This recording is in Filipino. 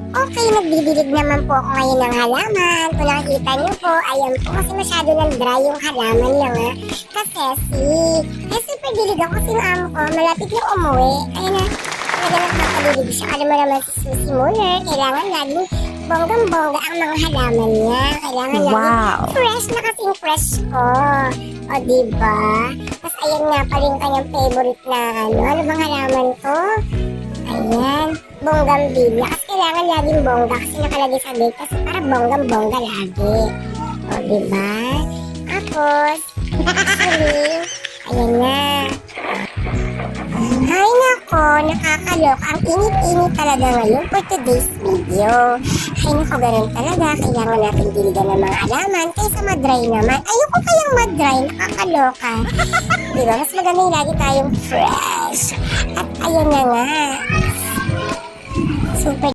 Okay, nagdidilig naman po ako ngayon ng halaman. Kung nakikita niyo po, ayan po kasi masyado ng dry yung halaman niya nga. Kasi super dilig ako kasi yung amo ko, malapit na umuwi. Kaya na, talaga nagpapadilig siya. Alam mo naman si Susie Muller, kailangan laging bonggang-bongga ang mga halaman niya. Kailangan laging fresh na kasing fresh ko. O, diba? Tapos ayan nga pa rin kanyang favorite na ano bang halaman ko? Ayan, bonggang-bilya. Kasi kailangan laging bongga kasi nakalagay sa bed kasi para bonggang-bongga lagi. O, diba? Tapos, actually, ayan na. Hay nako, nakakalok. Ang init-init talaga ngayon for today's video. Hay nako, ganun talaga. Kailangan natin diligan ng mga halaman kaysa madry naman. Ayoko kayang madry, nakakaloka. Diba? Mas maganda yung lagi tayong fresh. At ayun na nga. Super